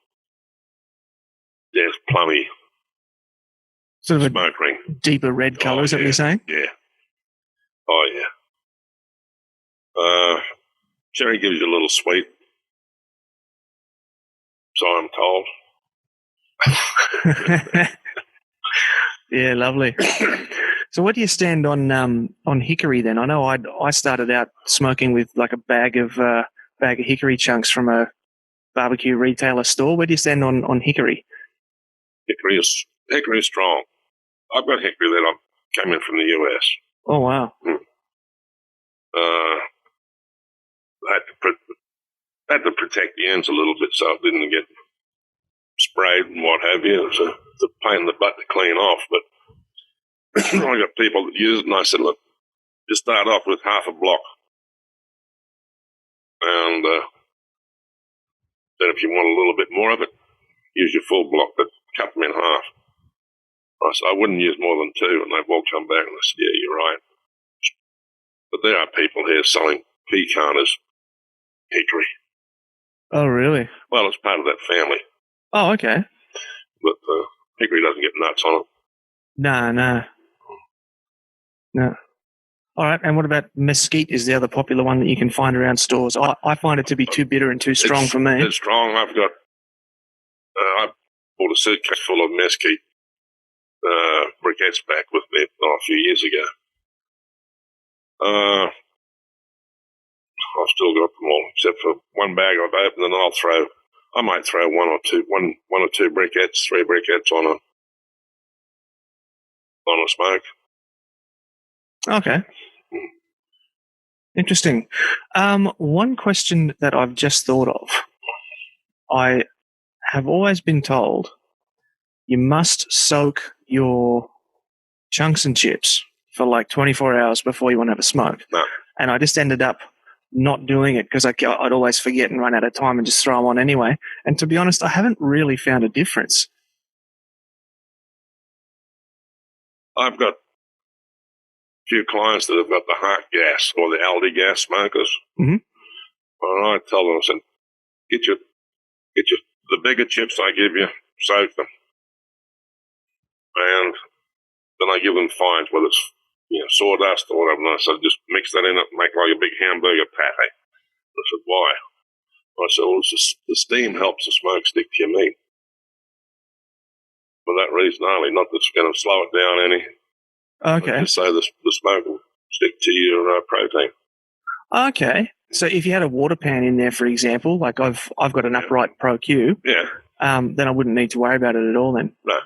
plummy sort of smoke ring. Deeper red colour, is that what you're saying? Yeah. Oh, yeah. Cherry gives you a little sweet. So I'm told. Yeah, lovely. So where do you stand on hickory then? I know I started out smoking with like a bag of hickory chunks from a barbecue retailer store. Where do you stand on hickory? Hickory is strong. I've got hickory that came in from the US. Oh, wow. I had to protect the ends a little bit so it didn't get sprayed and what have you. It's a pain in the butt to clean off, but I got people that use it, and I said, look, just start off with half a block. And then if you want a little bit more of it, use your full block, but cut them in half. I said, I wouldn't use more than two, and they've all come back and they said, yeah, you're right. But there are people here selling pecan as hickory. Oh, really? Well, it's part of that family. Oh, okay. But hickory doesn't get nuts on it. No. All right, and what about mesquite is the other popular one that you can find around stores. I find it to be too bitter and too strong for me. It's strong. I've got I bought a suitcase full of mesquite briquettes back with me a few years ago. I've still got them all, except for one bag I've opened, and I'll throw I might throw one or two briquettes, 3 briquettes on a smoke. Okay. Interesting. One question that I've just thought of. I have always been told you must soak your chunks and chips for like 24 hours before you want to have a smoke. No. And I just ended up not doing it because I'd always forget and run out of time and just throw them on anyway. And to be honest, I haven't really found a difference. I've got a few clients that have got the Hart gas or the Aldi gas smokers. Mm-hmm. And I tell them, I said, get your the bigger chips I give you, soak them. And then I give them fines, whether it's sawdust or whatever. And I said, just mix that in it and make like a big hamburger patty. I said, why? I said, well, the steam helps the smoke stick to your meat. For that reason only, not that it's going to slow it down any. Okay. Just so the smoke will stick to your protein. Okay. So if you had a water pan in there, for example, like I've got an upright Pro Q, then I wouldn't need to worry about it at all then. No.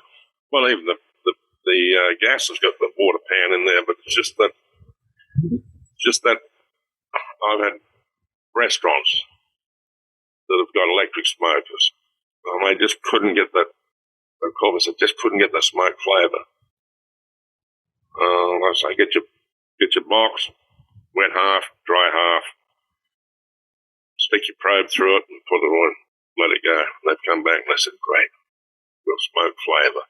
Well, even the gas has got the water pan in there, but it's just that I've had restaurants that have got electric smokers, and they just couldn't get that. Of course, it just couldn't get the smoke flavour. I say, get your box, wet half, dry half, stick your probe through it and put it on, let it go. They've come back and they said, great, got smoke flavour.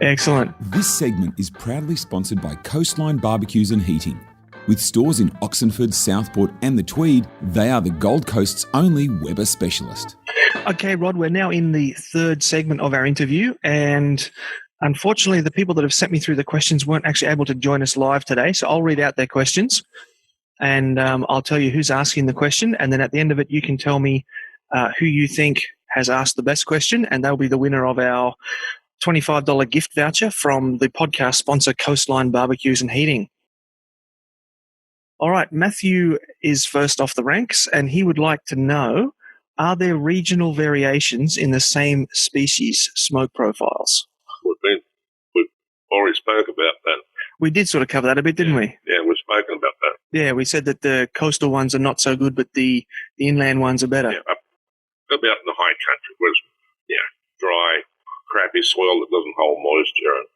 Excellent. This segment is proudly sponsored by Coastline Barbecues and Heating. With stores in Oxenford, Southport and the Tweed, they are the Gold Coast's only Weber specialist. Okay, Rod, we're now in the third segment of our interview, and unfortunately the people that have sent me through the questions weren't actually able to join us live today, so I'll read out their questions, and I'll tell you who's asking the question, and then at the end of it you can tell me who you think has asked the best question, and they'll be the winner of our $25 gift voucher from the podcast sponsor Coastline Barbecues and Heating. All right, Matthew is first off the ranks, and he would like to know, are there regional variations in the same species smoke profiles? We've already spoke about that. We did sort of cover that a bit, didn't we? Yeah, we've spoken about that. Yeah, we said that the coastal ones are not so good, but the inland ones are better. Yeah, up in the high country where it's dry, crappy soil that doesn't hold moisture. And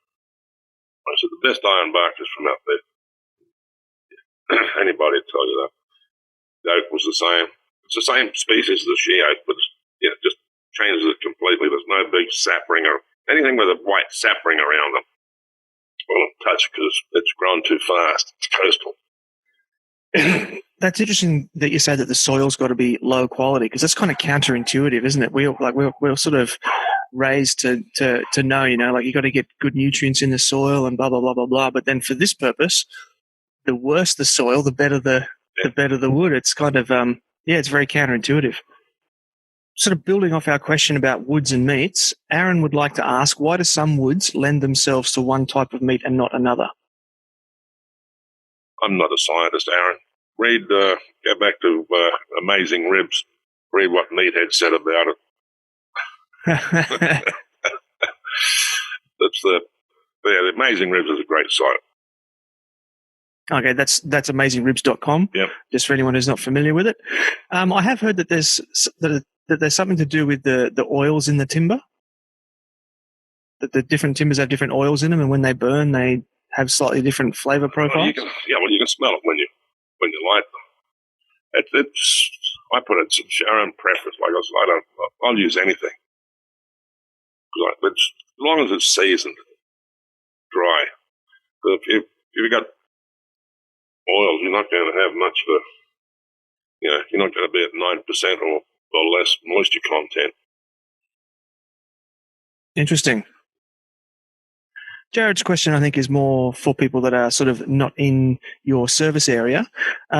I said the best iron bark is from out there. Anybody would tell you that. The oak was the same. It's the same species as the she oak, but it just changes it completely. There's no big sap ring or anything with a white sap ring around them. I won't touch it because it's grown too fast. It's coastal. That's interesting that you say that the soil's got to be low quality, because that's kind of counterintuitive, isn't it? We're sort of raised to know, like you got to get good nutrients in the soil and blah blah blah blah blah. But then for this purpose, the worse the soil, the better the better the wood. It's kind of it's very counterintuitive. Sort of building off our question about woods and meats, Aaron would like to ask, why do some woods lend themselves to one type of meat and not another? I'm not a scientist, Aaron. Go back to Amazing Ribs. Read what Meathead said about it. The Amazing Ribs is a great site. Okay, that's amazingribs.com. Yep. Just for anyone who's not familiar with it. I have heard that there's something to do with the oils in the timber. That the different timbers have different oils in them, and when they burn, they have slightly different flavour profiles. You can smell it when you light them. I put it in our own preference. Like I said, I'll use anything. As long as it's seasoned, dry. But if you got oils, you're not going to have much of you're not going to be at 9% or less moisture content. Interesting. Jared's question, I think, is more for people that are sort of not in your service area.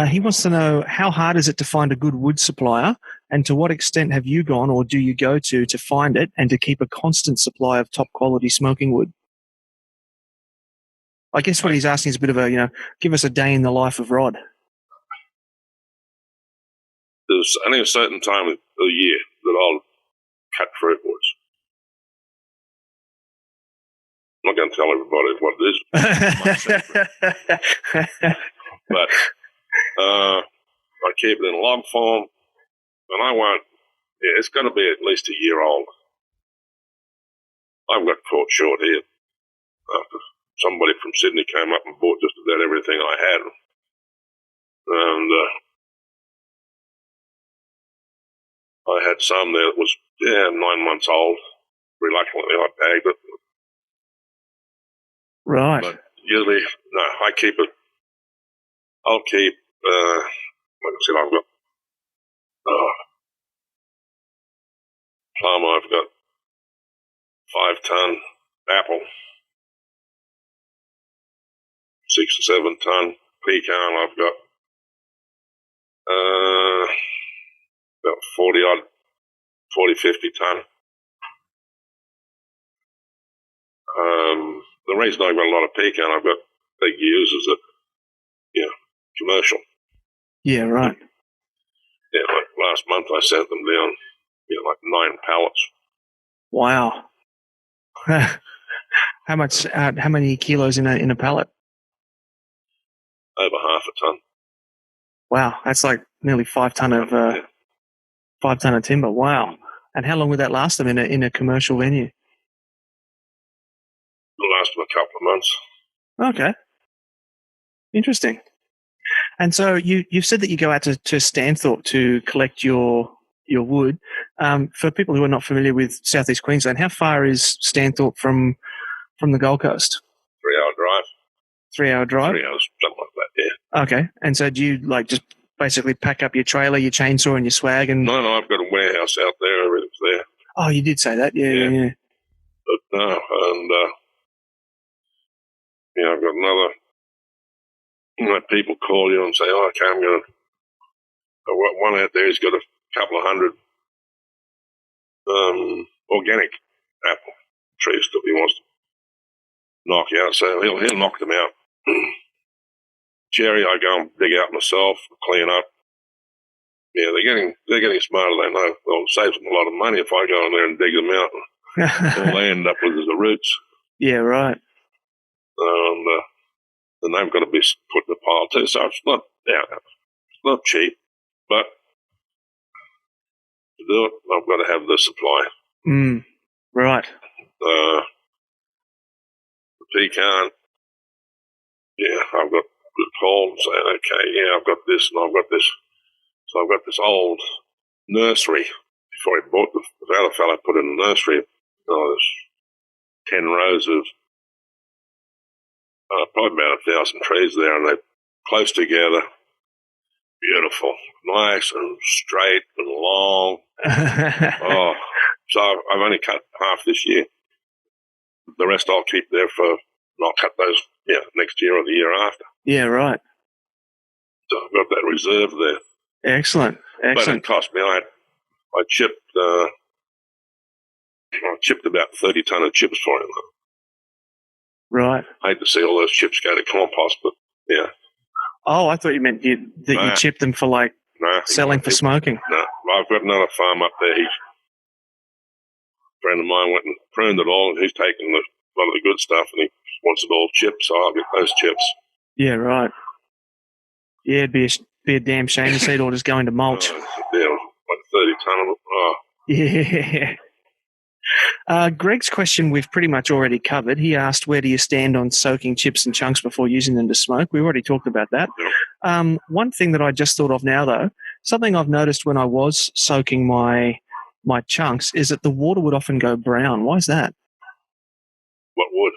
He wants to know, how hard is it to find a good wood supplier, and to what extent have you gone or do you go to find it and to keep a constant supply of top quality smoking wood? I guess what he's asking is a bit of a, give us a day in the life of Rod. There's only a certain time of the year that I'll cut fruit was. I'm not going to tell everybody what it is. It's my secret. But I keep it in log form, and I won't. Yeah, it's going to be at least a year old. I've got caught short here. Somebody from Sydney came up and bought just about everything I had. And I had some there that was, 9 months old. Reluctantly, I bagged it. Right. But usually, no, I keep it. I'll keep, like I said, I've got plum, I've got 5-ton apple, 6 or 7 ton pecan, I've got about 40, 50 ton. The reason I've got a lot of pecan, I've got big users that, commercial. Yeah, right. Yeah, like last month I sent them down, like 9 pallets. Wow. How many kilos in a pallet? Over half a ton. Wow, that's like nearly 5 ton of 5 ton of timber. Wow. And how long would that last them in a commercial venue? It'll last them a couple of months. Okay. Interesting. And so you've said that you go out to Stanthorpe to collect your wood. For people who are not familiar with Southeast Queensland, how far is Stanthorpe from the Gold Coast? 3-hour drive. 3-hour drive? 3 hours, something like that, yeah. Okay. And so do you just basically pack up your trailer, your chainsaw and your swag and... No, I've got a warehouse out there, everything's there. Oh, you did say that, yeah. But no, and I've got another. People call you and say, "Oh, okay, I've got one out there. He's got a couple of hundred organic apple trees that he wants to knock out." So he'll knock them out. Cherry, I go and dig out myself, clean up. Yeah, they're getting smarter. They know. Well, it saves them a lot of money if I go in there and dig them out. All they end up with is the roots. Yeah, right. And they've got to be put in the pile too. So it's not cheap, but to do it, I've got to have the supply. Right. The pecan, I've got the call and saying, okay, I've got this and I've got this. So I've got this old nursery. Before he bought the other fellow put in the nursery. There's 10 rows of probably about 1,000 trees there, and they're close together, beautiful, nice and straight and long. So I've only cut half this year. The rest I'll keep there and I'll cut those next year or the year after. Yeah, right. So I've got that reserve there. Excellent. But it cost me. I chipped about 30 ton of chips for him. Right. I hate to see all those chips go to compost, but yeah. Oh, I thought you meant you chipped them for selling for smoking. No, I've got another farm up there. A friend of mine went and pruned it all, and he's taken a lot of the good stuff, and he wants it all chipped, so I'll get those chips. Yeah, right. Yeah, it'd be a damn shame to see it all just going to mulch. Like 30 ton of it. Oh. Yeah. Greg's question we've pretty much already covered. He asked, where do you stand on soaking chips and chunks before using them to smoke? We've already talked about that. Yep. One thing that I just thought of now, though, something I've noticed when I was soaking my chunks is that the water would often go brown. Why is that? What wood?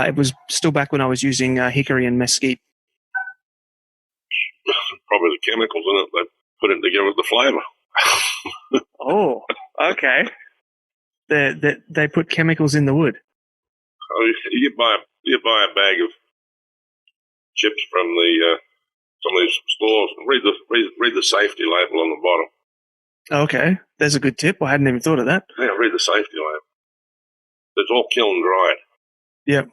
It was still back when I was using hickory and mesquite. Probably the chemicals in it. They put it together with the flavour. Oh, okay. They put chemicals in the wood. You buy a bag of chips from some of these stores and read the safety label on the bottom. Okay, there's a good tip. I hadn't even thought of that. Yeah, read the safety label. It's all kiln dried. Yep.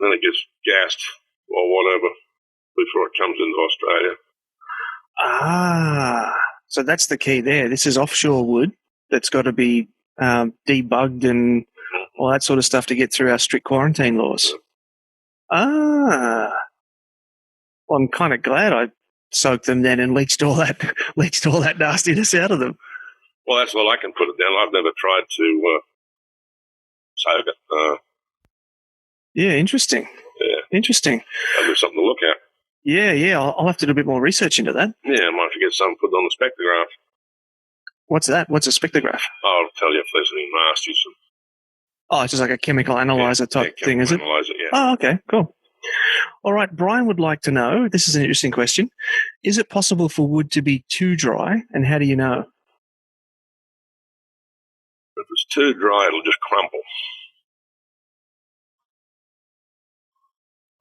Then it gets gassed or whatever before it comes into Australia. So that's the key there. This is offshore wood that's got to be debugged and all that sort of stuff to get through our strict quarantine laws. Ah, well, I'm kind of glad I soaked them then and leached all that nastiness out of them. Well, that's all I can put it down. I've never tried to soak it. Yeah, interesting. Yeah. Interesting. That'll be something to look at. Yeah. I'll have to do a bit more research into that. Yeah, I might have to get something put on the spectrograph. What's that? What's a spectrograph? I'll tell you if there's any nasties. Oh, it's just like a chemical analyzer type thing, is it? Analyzer, yeah. Oh, okay, cool. All right, Brian would like to know, this is an interesting question, is it possible for wood to be too dry, and how do you know? If it's too dry, it'll just crumple.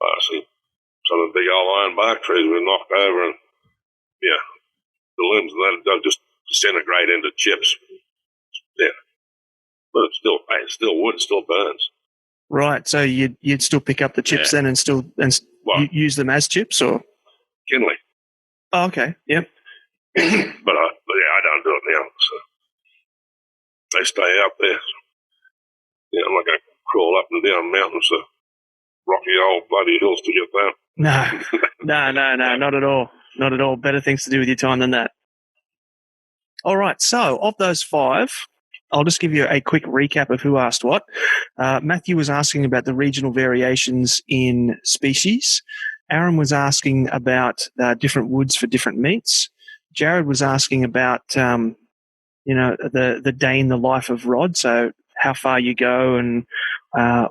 I see some of the big old iron bark trees were knocked over, and the limbs of that they'll just disintegrate into chips. Yeah, but it's still wood, it still burns. Right, so you'd still pick up the chips then and use them as chips, or kindling. Oh, okay, yep. But I don't do it now. So they stay out there. So, I'm not going to crawl up and down mountains, rocky old bloody hills to get that. No, not at all. Not at all. Better things to do with your time than that. All right, so of those 5, I'll just give you a quick recap of who asked what. Matthew was asking about the regional variations in species. Aaron was asking about different woods for different meats. Jared was asking about, the day in the life of Rod, so how far you go and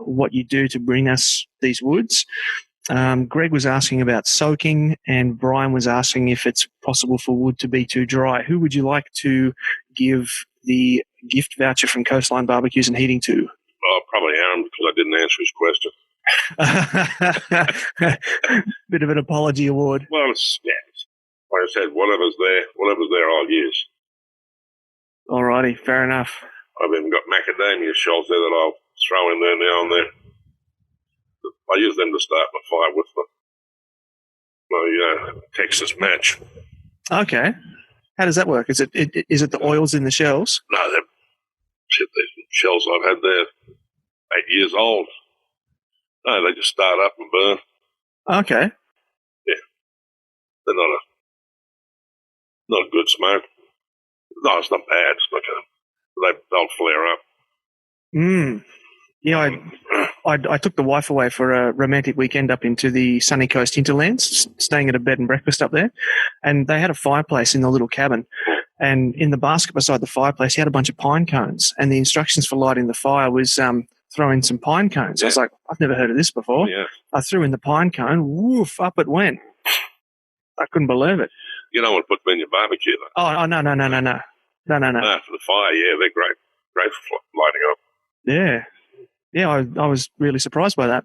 what you do to bring us these woods. Greg was asking about soaking, and Brian was asking if it's possible for wood to be too dry. Who would you like to give the gift voucher from Coastline Barbecues and Heating to? Well, probably Aaron, because I didn't answer his question. Bit of an apology award. Well, it's like I said, whatever's there, I'll use. Alrighty, fair enough. I've even got macadamia shells there that I'll throw in there now and then. I use them to start my fire with my Texas match. Okay. How does that work? Is it the oils in the shells? No, these shells I've had there 8 years old. No, they just start up and burn. Okay. Yeah. They're not a good smoke. No, it's not bad. It's not they'll flare up. Yeah, I took the wife away for a romantic weekend up into the sunny coast hinterlands, staying at a bed and breakfast up there. And they had a fireplace in the little cabin. And in the basket beside the fireplace, he had a bunch of pine cones. And the instructions for lighting the fire was throw in some pine cones. Yeah. I was like, I've never heard of this before. Yeah. I threw in the pine cone, woof, up it went. I couldn't believe it. You don't want to put them in your barbecue, though. Oh, no. No, for the fire, yeah, they're great. Great for lighting up. Yeah. Yeah, I was really surprised by that.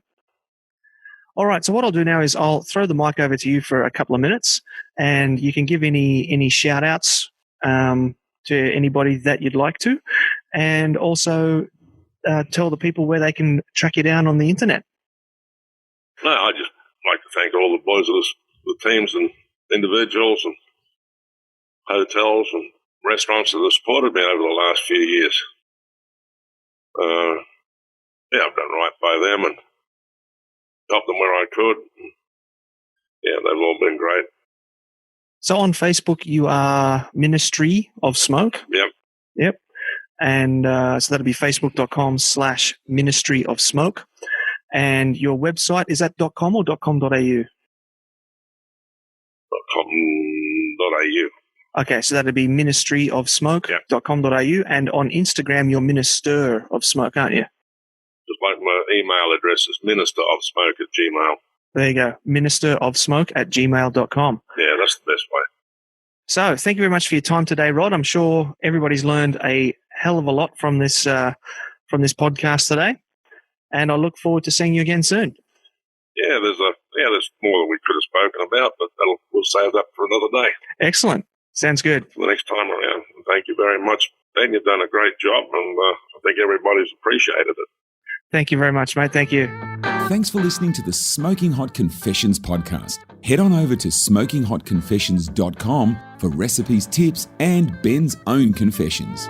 All right, so what I'll do now is I'll throw the mic over to you for a couple of minutes, and you can give any shout-outs to anybody that you'd like to, and also tell the people where they can track you down on the internet. No, I just like to thank all the boys of the teams and individuals and hotels and restaurants that have supported me over the last few years. I've done right by them and helped them where I could. Yeah, they've all been great. So on Facebook, you are Ministry of Smoke? Yep. And so that'll be facebook.com/Ministry of Smoke. And your website, is that .com or .com.au? .com.au. Okay, so that'd be ministryofsmoke.com.au. And on Instagram, you're Minister of Smoke, aren't you? Just like my email address is ministerofsmoke@gmail. There you go, ministerofsmoke@gmail.com. Yeah, that's the best way. So thank you very much for your time today, Rod. I'm sure everybody's learned a hell of a lot from this podcast today, and I look forward to seeing you again soon. Yeah, there's more that we could have spoken about, but we'll save that for another day. Excellent. Sounds good. For the next time around. Thank you very much, Ben. You've done a great job, and I think everybody's appreciated it. Thank you very much, mate. Thank you. Thanks for listening to the Smoking Hot Confessions podcast. Head on over to smokinghotconfessions.com for recipes, tips, and Ben's own confessions.